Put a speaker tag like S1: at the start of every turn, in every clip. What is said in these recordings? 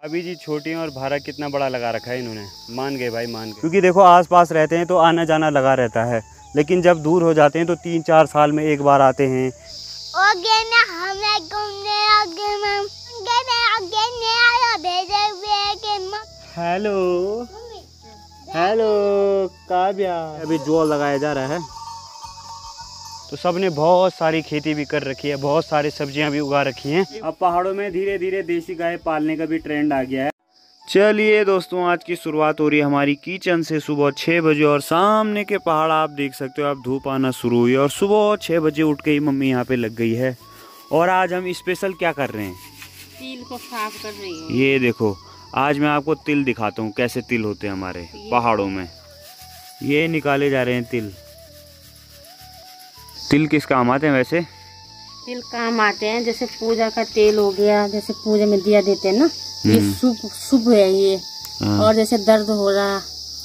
S1: अभी जी छोटी हैं और भाड़ा कितना बड़ा लगा रखा है इन्होंने। मान गए भाई, मान गए। क्योंकि देखो आसपास रहते हैं तो आना जाना लगा रहता है, लेकिन जब दूर हो जाते हैं तो 3-4 साल में एक बार आते हैं। Hello hello Kavya. अभी जोड़ लगाया जा रहा है तो सबने बहुत सारी खेती भी कर रखी है, बहुत सारी सब्जियां भी उगा रखी हैं। अब पहाड़ों में धीरे धीरे देसी गाय पालने का भी ट्रेंड आ गया है। चलिए दोस्तों, आज की शुरुआत हो रही है हमारी किचन से। सुबह 6 बजे और सामने के पहाड़ आप देख सकते हो। अब धूप आना शुरू हुई और सुबह 6 बजे उठ के ही मम्मी यहाँ पे लग गई है। और आज हम स्पेशल क्या कर रहे हैं?
S2: तिल को साफ कर रही हूँ।
S1: ये देखो, आज मैं आपको तिल दिखाता हूँ, कैसे तिल होते हैं हमारे पहाड़ों में। ये निकाले जा रहे हैं तिल। तिल किस काम आते हैं वैसे?
S2: तिल काम आते हैं, जैसे पूजा का तेल हो गया, जैसे पूजा में दिया देते हैं ना, ये शुभ है ये। और जैसे दर्द हो रहा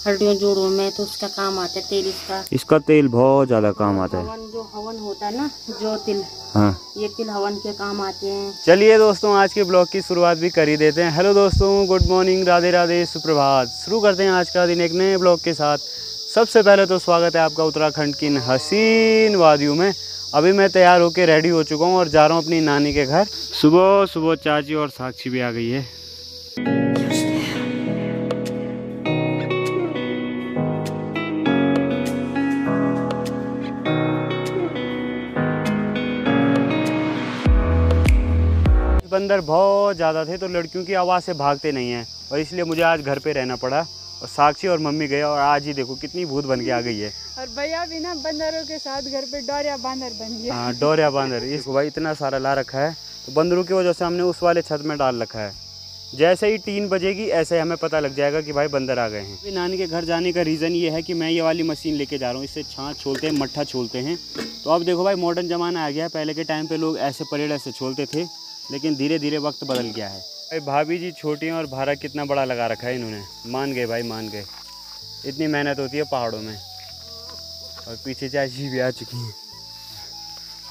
S2: हड्डियों जोड़ों में तो उसका काम आता है तेल। इसका तेल बहुत ज्यादा काम आता है। जो हवन होता है ना, जो तिल, हाँ, ये तिल हवन के काम आते हैं। चलिए दोस्तों, आज के ब्लॉग की शुरुआत भी कर ही देते हैं। हेलो दोस्तों, गुड मॉर्निंग, राधे राधे, सुप्रभात। शुरू करते हैं आज का दिन एक नए ब्लॉग के साथ। सबसे पहले तो स्वागत है आपका उत्तराखंड की इन हसीन वादियों में। अभी मैं तैयार होकर रेडी हो चुका हूँ और जा रहा हूँ अपनी नानी के घर। सुबह सुबह चाची और साक्षी भी आ गई है। बंदर बहुत ज़्यादा थे तो लड़कियों की आवाज़ से भागते नहीं हैं, और इसलिए मुझे आज घर पे रहना पड़ा। और साक्षी और मम्मी गए और आज ही देखो कितनी भूत बन के आ गई है। और भैया भी ना बंदरों के साथ घर पे डोरिया बांदर बन गया। हाँ, डोरिया बांदर। इसको भाई इतना सारा ला रखा है तो बंदरों की वजह से हमने उस वाले छत में डाल रखा है। जैसे ही 3 बजेगी ऐसे ही हमें पता लग जाएगा कि भाई बंदर आ गए हैं। अभी नानी के घर जाने का रीज़न ये है कि मैं ये वाली मशीन लेके जा रहा हूँ। इससे छाछ छोलते हैं, मट्ठा छोलते हैं। तो अब देखो भाई, मॉडर्न ज़माना आ गया है। पहले के टाइम पर लोग ऐसे परेड़ ऐसे छोलते थे, लेकिन धीरे धीरे वक्त बदल गया है। भाई भाभी जी छोटी हैं और भाड़ा कितना बड़ा लगा रखा है इन्होंने। मान गए भाई, मान गए। इतनी मेहनत होती है पहाड़ों में। और पीछे चाची भी आ चुकी हैं।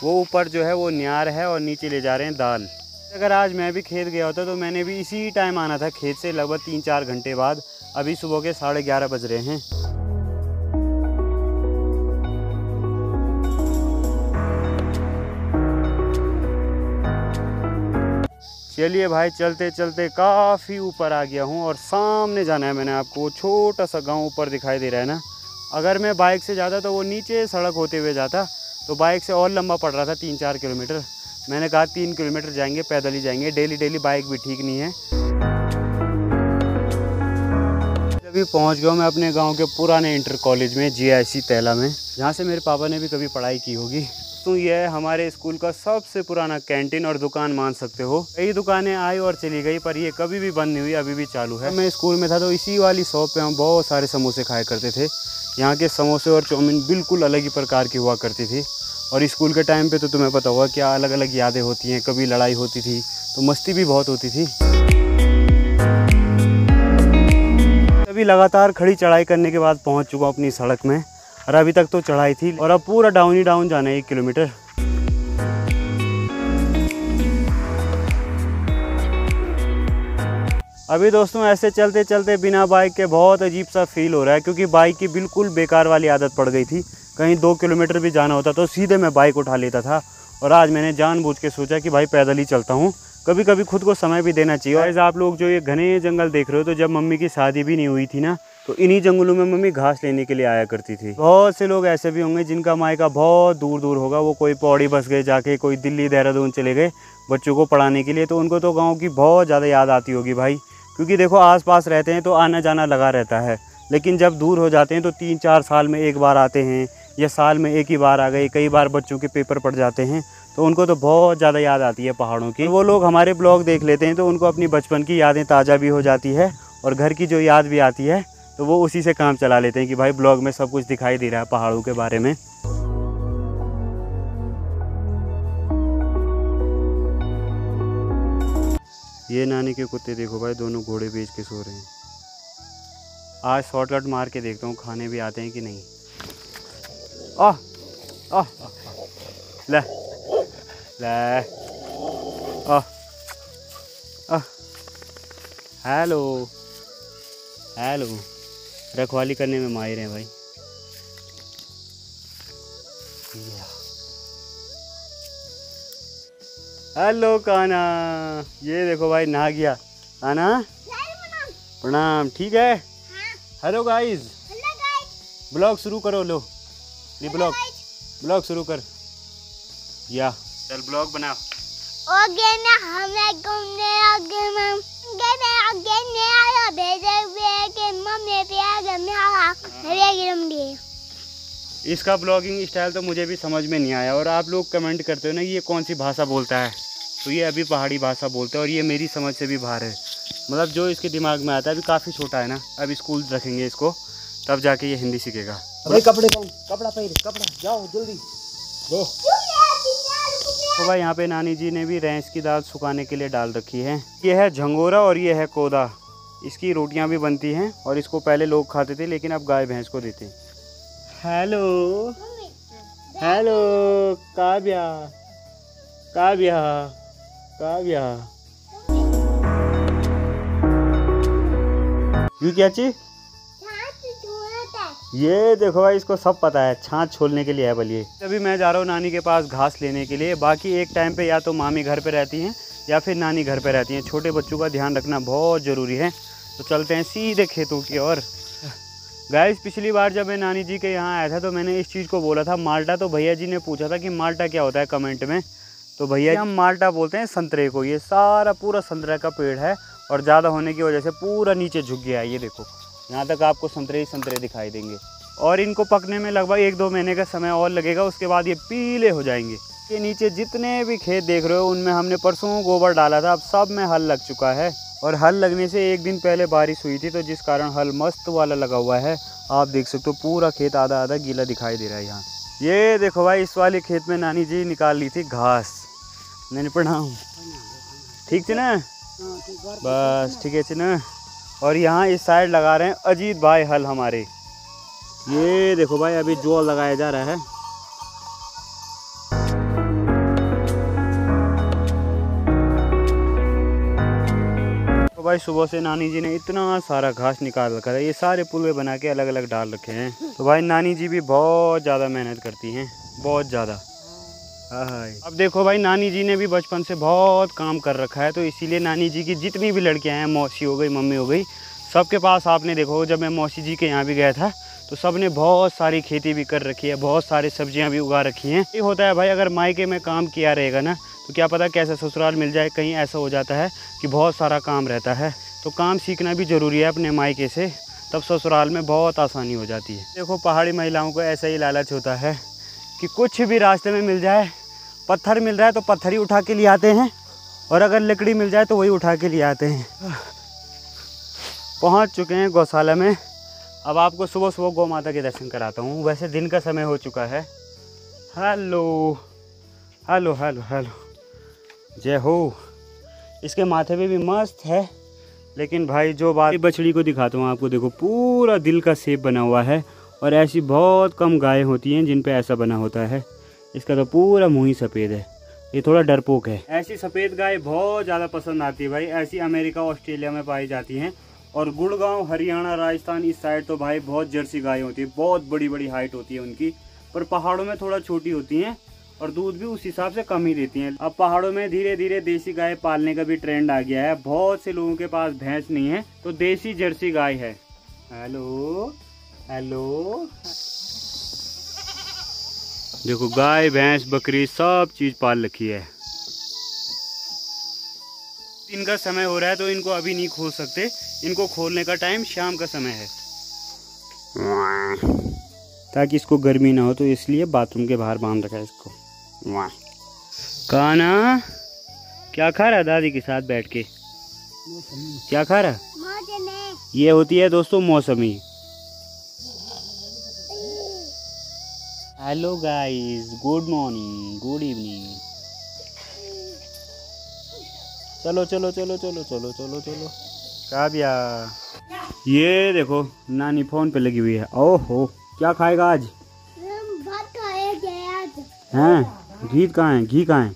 S2: वो ऊपर जो है वो न्यार है और नीचे ले जा रहे हैं दाल। अगर आज मैं भी खेत गया होता तो मैंने भी इसी टाइम आना था खेत से, लगभग 3-4 घंटे बाद। अभी सुबह के 11:30 बज रहे हैं। चलिए भाई, चलते चलते काफ़ी ऊपर आ गया हूँ और सामने जाना है मैंने आपको। वो छोटा सा गांव ऊपर दिखाई दे रहा है ना। अगर मैं बाइक से जाता तो वो नीचे सड़क होते हुए जाता, तो बाइक से और लंबा पड़ रहा था 3-4 किलोमीटर। मैंने कहा 3 किलोमीटर जाएंगे, पैदल ही जाएंगे। डेली बाइक भी ठीक नहीं है। अभी पहुँच गया मैं अपने गाँव के पुराने इंटर कॉलेज में, GIC तैला में, जहाँ से मेरे पापा ने भी कभी पढ़ाई की होगी। तो ये है हमारे स्कूल का सबसे पुराना कैंटीन और दुकान मान सकते हो। कई दुकानें आई और चली गई, पर ये कभी भी बंद नहीं हुई, अभी भी चालू है। मैं स्कूल में था तो इसी वाली शॉप पे हम बहुत सारे समोसे खाया करते थे। यहाँ के समोसे और चाउमीन बिल्कुल अलग ही प्रकार की हुआ करती थी। और स्कूल के टाइम पे तो तुम्हें पता होगा क्या अलग अलग यादें होती हैं। कभी लड़ाई होती थी तो मस्ती भी बहुत होती थी। अभी लगातार खड़ी चढ़ाई करने के बाद पहुँच चुका हूँ अपनी सड़क में। और अभी तक तो चढ़ाई थी और अब पूरा डाउन ही डाउन जाना है 1 किलोमीटर। अभी दोस्तों ऐसे चलते चलते बिना बाइक के बहुत अजीब सा फील हो रहा है, क्योंकि बाइक की बिल्कुल बेकार वाली आदत पड़ गई थी। कहीं 2 किलोमीटर भी जाना होता तो सीधे मैं बाइक उठा लेता था। और आज मैंने जानबूझ के सोचा कि भाई पैदल ही चलता हूँ। कभी कभी खुद को समय भी देना चाहिए। और आप लोग जो ये घने जंगल देख रहे हो, तो जब मम्मी की शादी भी नहीं हुई थी ना, तो इन्हीं जंगलों में मम्मी घास लेने के लिए आया करती थी। बहुत से लोग ऐसे भी होंगे जिनका मायका बहुत दूर दूर होगा। वो कोई पौड़ी बस गए जाके, कोई दिल्ली देहरादून चले गए बच्चों को पढ़ाने के लिए, तो उनको तो गाँव की बहुत ज़्यादा याद आती होगी भाई। क्योंकि देखो आसपास रहते हैं तो आना जाना लगा रहता है, लेकिन जब दूर हो जाते हैं तो 3-4 साल में एक बार आते हैं, या साल में एक ही बार आ गए। कई बार बच्चों के पेपर पड़ जाते हैं तो उनको तो बहुत ज़्यादा याद आती है पहाड़ों की। वो लोग हमारे ब्लॉग देख लेते हैं तो उनको अपनी बचपन की यादें ताज़ा भी हो जाती है, और घर की जो याद भी आती है तो वो उसी से काम चला लेते हैं कि भाई ब्लॉग में सब कुछ दिखाई दे रहा है पहाड़ों के बारे में। ये नानी के कुत्ते देखो भाई, दोनों घोड़े बेच के सो रहे हैं। आज शॉर्टकट मार के देखता हूँ खाने भी आते हैं कि नहीं। आह आह ले ले आह आह
S1: हेलो हेलो। रखवाली करने में माहिर हैं भाई। हेलो काना, ये देखो भाई नहा गया। काना प्रणाम, ठीक है। हेलो गाइस, ब्लॉग शुरू करो। लो ये ब्लॉग शुरू कर। या चल ब्लॉग बना।
S3: ओके ना, हमें घूमने आगे मैम आगे ने आया भेजे हुए के मम्मी पे आगे में आया रे।
S1: इसका ब्लॉगिंग स्टाइल तो मुझे भी समझ में नहीं आया, और आप लोग कमेंट करते हो ना ये कौन सी भाषा बोलता है, तो ये अभी पहाड़ी भाषा बोलते हैं, और ये मेरी समझ से भी बाहर है। मतलब जो इसके दिमाग में आता है, अभी काफ़ी छोटा है ना, अभी स्कूल रखेंगे इसको तब जाके ये हिंदी सीखेगा। भाई कपड़े पहन, कपड़ा पहन, कपड़ा जाओ जल्दी दो। तो भाई यहाँ पे नानी जी ने भी रैंस की दाल सुखाने के लिए डाल रखी है। ये है झंगोरा और ये है कोदा। इसकी रोटियाँ भी बनती हैं, और इसको पहले लोग खाते थे लेकिन अब गाय भैंस को देते हैं। Hello hello Kavya, Kavya Kavya, you क्या चीज? ये देखो भाई, इसको सब पता है, छाछ छोलने के लिए है बलिए। अभी मैं जा रहा हूँ नानी के पास घास लेने के लिए। बाकी एक टाइम पे या तो मामी घर पे रहती हैं या फिर नानी घर पे रहती हैं। छोटे बच्चों का ध्यान रखना बहुत ज़रूरी है। तो चलते हैं सीधे खेतों की ओर। गाइस, पिछली बार जब मैं नानी जी के यहाँ आया था तो मैंने इस चीज़ को बोला था माल्टा। तो भैया जी ने पूछा था कि माल्टा क्या होता है कमेंट में। तो भैया हम माल्टा बोलते हैं संतरे को। ये सारा पूरा संतरे का पेड़ है, और ज़्यादा होने की वजह से पूरा नीचे झुक गया है। ये देखो यहाँ तक आपको संतरे ही संतरे दिखाई देंगे, और इनको पकने में लगभग 1-2 महीने का समय और लगेगा। उसके बाद ये पीले हो जाएंगे। ये नीचे जितने भी खेत देख रहे हो उनमें हमने परसों गोबर डाला था। अब सब में हल लग चुका है, और हल लगने से एक दिन पहले बारिश हुई थी, तो जिस कारण हल मस्त वाला लगा हुआ है। आप देख सकते हो पूरा खेत आधा आधा गीला दिखाई दे रहा है यहाँ। ये देखो भाई, इस वाले खेत में नानी जी निकाल ली थी घास। मैंने प्रणाम, ठीक थी ना? बस ठीक है ना। और यहाँ इस साइड लगा रहे हैं अजीत भाई हल हमारे। ये देखो भाई, अभी जोल लगाया जा रहा है। तो भाई सुबह से नानी जी ने इतना सारा घास निकाल रखा है। ये सारे पुलवे बना के अलग अलग डाल रखे हैं। तो भाई नानी जी भी बहुत ज़्यादा मेहनत करती हैं, बहुत ज़्यादा। अब देखो भाई, नानी जी ने भी बचपन से बहुत काम कर रखा है, तो इसीलिए नानी जी की जितनी भी लड़कियां हैं, मौसी हो गई, मम्मी हो गई, सबके पास आपने देखो, जब मैं मौसी जी के यहाँ भी गया था तो सब ने बहुत सारी खेती भी कर रखी है, बहुत सारी सब्जियां भी उगा रखी हैं। ये होता है भाई, अगर मायके में काम किया रहेगा ना तो क्या पता कैसा ससुराल मिल जाए। कहीं ऐसा हो जाता है कि बहुत सारा काम रहता है, तो काम सीखना भी ज़रूरी है अपने मायके से, तब ससुराल में बहुत आसानी हो जाती है। देखो पहाड़ी महिलाओं को ऐसा ही लालच होता है कि कुछ भी रास्ते में मिल जाए, पत्थर मिल रहा है तो पत्थर ही उठा के लिए आते हैं, और अगर लकड़ी मिल जाए तो वही उठा के लिए आते हैं। पहुंच चुके हैं गौशाला में। अब आपको सुबह सुबह गौ माता के दर्शन कराता हूँ। वैसे दिन का समय हो चुका है। हेलो हेलो हेलो हेलो, जय हो। इसके माथे पे भी मस्त है, लेकिन भाई जो बात बछड़ी को दिखाता हूँ आपको, देखो पूरा दिल का शेप बना हुआ है, और ऐसी बहुत कम गायें होती हैं जिन पे ऐसा बना होता है। इसका तो पूरा मुँह ही सफ़ेद है, ये थोड़ा डरपोक है। ऐसी सफ़ेद गाय बहुत ज़्यादा पसंद आती है भाई। ऐसी अमेरिका ऑस्ट्रेलिया में पाई जाती हैं, और गुड़गांव, हरियाणा, राजस्थान इस साइड तो भाई बहुत जर्सी गाय होती है, बहुत बड़ी बड़ी हाइट होती है उनकी, पर पहाड़ों में थोड़ा छोटी होती हैं, और दूध भी उस हिसाब से कम ही देती हैं। अब पहाड़ों में धीरे धीरे देसी गाय पालने का भी ट्रेंड आ गया है। बहुत से लोगों के पास भैंस नहीं है, तो देसी जर्सी गाय है। हेलो हेलो, देखो गाय भैंस बकरी सब चीज पाल रखी है। इनका समय हो रहा है तो इनको अभी नहीं खोल सकते, इनको खोलने का टाइम शाम का समय है, ताकि इसको गर्मी ना हो, तो इसलिए बाथरूम के बाहर बांध रखा है इसको। काना क्या खा रहा है दादी के साथ बैठ के? क्या खा रहा? ये होती है दोस्तों मौसमी। Hello guys, good morning, good evening. चलो चलो चलो चलो चलो चलो चलो। काव्या, ये देखो नानी फोन पे लगी हुई है। ओहो, क्या खाएगा आज?
S3: भात खाएंगे आज।
S1: हैं? घी कहाँ है? घी कहाँ है?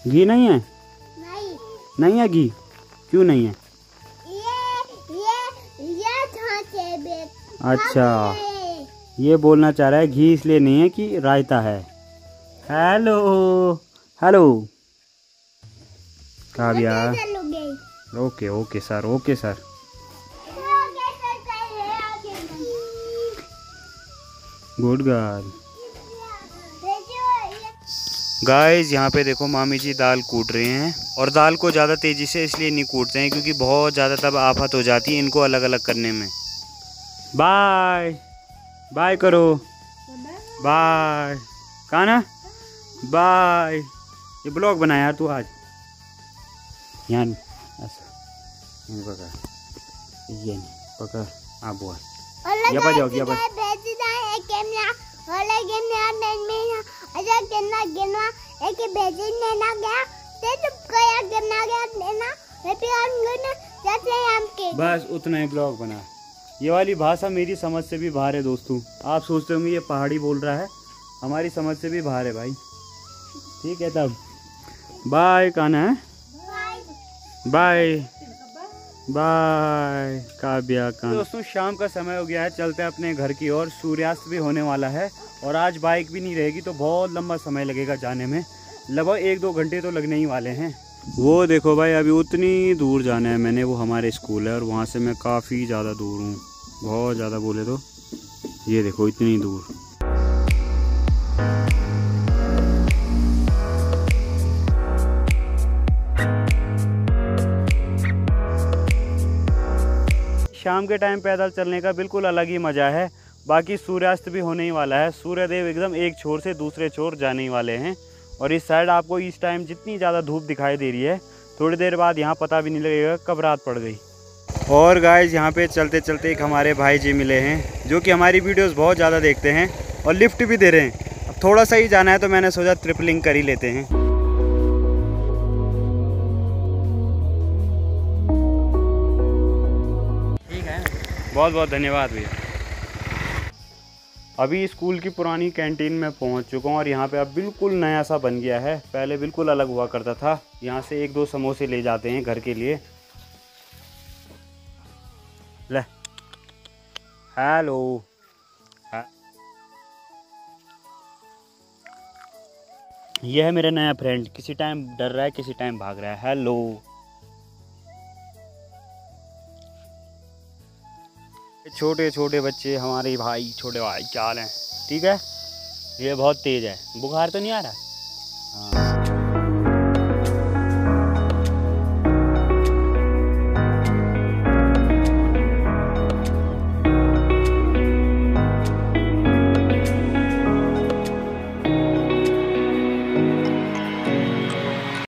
S1: घी नहीं है?
S3: नहीं।
S1: नहीं है घी? क्यों नहीं है?
S3: ये छोटे बेट।
S1: अच्छा, ये बोलना चाह रहा है घी इसलिए नहीं है कि रायता है। Hello hello Kavya. Okay okay sir, okay sir. Good girl. Guys यहाँ पे देखो मामी जी दाल कूट रहे हैं, और दाल को ज़्यादा तेज़ी से इसलिए नहीं कूटते हैं क्योंकि बहुत ज़्यादा तब आफत हो जाती है इनको अलग अलग करने में। बाय बाय करो, बाय काना, बाय। ये ब्लॉग बना यार तू आज। यहाँ ऐसा पकड़, ये नहीं पकड़, आप बोल यहाँ जाओ यहाँ पर। बस उतना ही ब्लॉग बना। ये वाली भाषा मेरी समझ से भी बाहर है दोस्तों। आप सोचते होंगे ये पहाड़ी बोल रहा है, हमारी समझ से भी बाहर है भाई। ठीक है तब बाय काना है, बाय बाय काव्या काना। दोस्तों शाम का समय हो गया है, चलते हैं अपने घर की ओर। सूर्यास्त भी होने वाला है और आज बाइक भी नहीं रहेगी तो बहुत लंबा समय लगेगा जाने में, लगभग 1-2 घंटे तो लगने ही वाले हैं। वो देखो भाई अभी उतनी दूर जाना है मैंने, वो हमारे स्कूल है और वहाँ से मैं काफ़ी ज़्यादा दूर हूँ, बहुत ज़्यादा बोले तो। ये देखो इतनी दूर। शाम के टाइम पैदल चलने का बिल्कुल अलग ही मज़ा है। बाकी सूर्यास्त भी होने ही वाला है, सूर्यदेव एकदम एक छोर से दूसरे छोर जाने ही वाले हैं। और इस साइड आपको इस टाइम जितनी ज़्यादा धूप दिखाई दे रही है, थोड़ी देर बाद यहाँ पता भी नहीं लगेगा कब रात पड़ गई। और गाइस यहाँ पे चलते चलते एक हमारे भाई जी मिले हैं जो कि हमारी वीडियोस बहुत ज़्यादा देखते हैं और लिफ्ट भी दे रहे हैं। अब थोड़ा सा ही जाना है तो मैंने सोचा ट्रिपलिंग कर ही लेते हैं। ठीक है, बहुत बहुत धन्यवाद भैया। अभी स्कूल की पुरानी कैंटीन में पहुंच चुका हूं और यहाँ पे अब बिल्कुल नया सा बन गया है। पहले बिल्कुल अलग हुआ करता था। यहाँ से 1-2 समोसे ले जाते हैं घर के लिए। ले हेलो, ये है मेरा नया फ्रेंड, किसी टाइम डर रहा है किसी टाइम भाग रहा है। हेलो। छोटे छोटे बच्चे हमारे भाई, छोटे भाई क्या हाल हैं? ठीक है। ये बहुत तेज़ है, बुखार तो नहीं आ रहा?